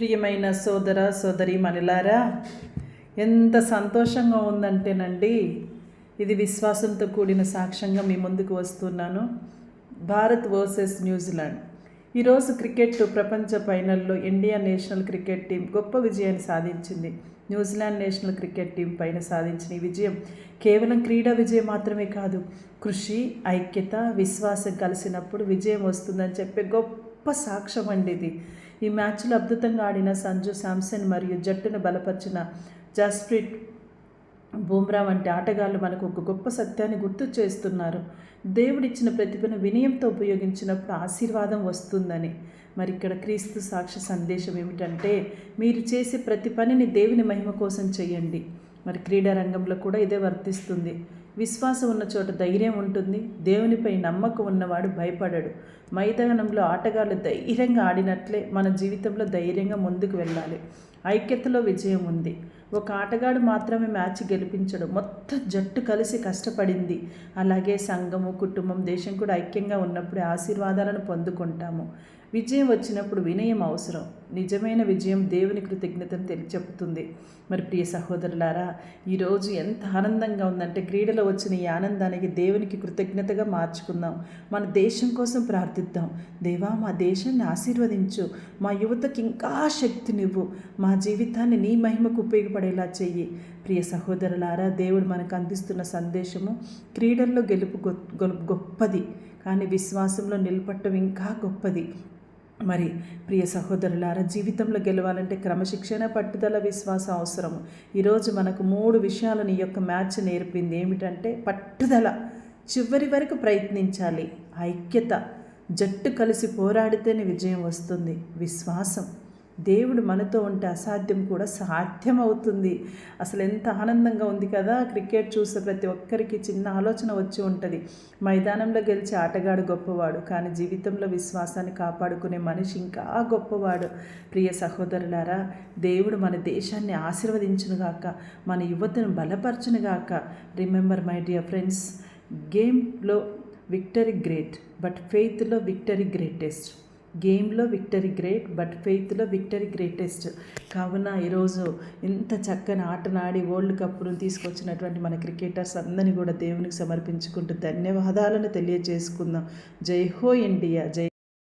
ప్రియమైన సోదర సోదరీమణులారా, ఎంత సంతోషంగా ఉందంటేనండి, ఇది విశ్వాసంతో కూడిన సాక్ష్యంగా మీ ముందుకు వస్తున్నాను. Bharat versus New Zealand. ఈరోజు క్రికెట్ ప్రపంచ ఫైనల్లో ఇండియా నేషనల్ క్రికెట్ టీం గొప్ప విజయాన్ని సాధించింది. న్యూజిలాండ్ నేషనల్ క్రికెట్ టీం పైన సాధించిన ఈ విజయం కేవలం క్రీడా విజయం మాత్రమే కాదు, కృషి, ఐక్యత, విశ్వాసం కలిసినప్పుడు విజయం వస్తుందని చెప్పే గొప్ప సాక్ష్యం అండి ఇది. ఈ మ్యాచ్లో అద్భుతంగా ఆడిన సంజు శాంసన్ మరియు జట్టును బలపరిచిన జస్ప్రీత్ బుమ్రా వంటి ఆటగాళ్ళు మనకు ఒక గొప్ప సత్యాన్ని గుర్తు చేస్తున్నారు. దేవుడిచ్చిన ప్రతిభను వినయంతో ఉపయోగించినప్పుడు ఆశీర్వాదం వస్తుందని. మరి ఇక్కడ క్రీస్తు సాక్ష్య సందేశం ఏమిటంటే, మీరు చేసే ప్రతి పనిని దేవుని మహిమ కోసం చేయండి. మరి క్రీడా రంగంలో కూడా ఇదే వర్తిస్తుంది. విశ్వాసం ఉన్న చోట ధైర్యం ఉంటుంది. దేవునిపై నమ్మకం ఉన్నవాడు భయపడడు. మైదానంలో ఆటగాళ్ళు ధైర్యంగా ఆడినట్లే మన జీవితంలో ధైర్యంగా ముందుకు వెళ్ళాలి. ఐక్యతలో విజయం ఉంది. ఒక ఆటగాడు మాత్రమే మ్యాచ్ గెలిపించడు, మొత్తం జట్టు కలిసి కష్టపడింది. అలాగే సంఘము, కుటుంబం, దేశం కూడా ఐక్యంగా ఉన్నప్పుడే ఆశీర్వాదాలను పొందుకుంటాము. విజయం వచ్చినప్పుడు వినయం అవసరం. నిజమైన విజయం దేవుని కృతజ్ఞతను తెలియచెప్పుతుంది. మరి ప్రియ సహోదరులారా, ఈరోజు ఎంత ఆనందంగా ఉందంటే, క్రీడలో వచ్చిన ఈ ఆనందానికి దేవునికి కృతజ్ఞతగా మార్చుకుందాం. మన దేశం కోసం ప్రార్థిద్దాం. దేవా, మా దేశాన్ని ఆశీర్వదించు, మా యువతకి ఇంకా శక్తినివ్వు, మా జీవితాన్ని నీ మహిమకు ఉపయోగపడేలా చెయ్యి. ప్రియ సహోదరులారా, దేవుడు మనకు అందిస్తున్న సందేశము, క్రీడల్లో గెలుపు గొప్పది, కానీ విశ్వాసంలో నిలబడటం ఇంకా గొప్పది. మరి ప్రియ సహోదరులారా, జీవితంలో గెలవాలంటే క్రమశిక్షణ, పట్టుదల, విశ్వాసం అవసరం. ఈరోజు మనకు 3 విషయాలను ఈ యొక్క మ్యాచ్ నేర్పింది. ఏమిటంటే, పట్టుదల, చివరి వరకు ప్రయత్నించాలి. ఐక్యత, జట్టు కలిసి పోరాడితేనే విజయం వస్తుంది. విశ్వాసం, దేవుడు మనతో ఉంటే అసాధ్యం కూడా సాధ్యం అవుతుంది. అసలు ఎంత ఆనందంగా ఉంది కదా. క్రికెట్ చూసే ప్రతి ఒక్కరికి చిన్న ఆలోచన వచ్చి ఉంటుంది. మైదానంలో గెలిచే ఆటగాడు గొప్పవాడు, కానీ జీవితంలో విశ్వాసాన్ని కాపాడుకునే మనిషి ఇంకా గొప్పవాడు. ప్రియ సహోదరులారా, దేవుడు మన దేశాన్ని ఆశీర్వదించునుగాక, మన యువతను బలపరచునుగాక. రిమెంబర్ మై డియర్ ఫ్రెండ్స్, గేమ్లో విక్టరీ గ్రేట్, బట్ ఫెయిత్లో విక్టరీ గ్రేటెస్ట్. గేమ్లో విక్టరీ గ్రేట్, బట్ ఫెయిత్లో విక్టరీ గ్రేటెస్ట్. కావున ఈరోజు ఇంత చక్కని ఆటనాడి వరల్డ్ కప్ను తీసుకొచ్చినటువంటి మన క్రికెటర్స్ అందరినీ కూడా దేవునికి సమర్పించుకుంటూ ధన్యవాదాలను తెలియజేసుకుందాం. జై హో ఇండియా, జై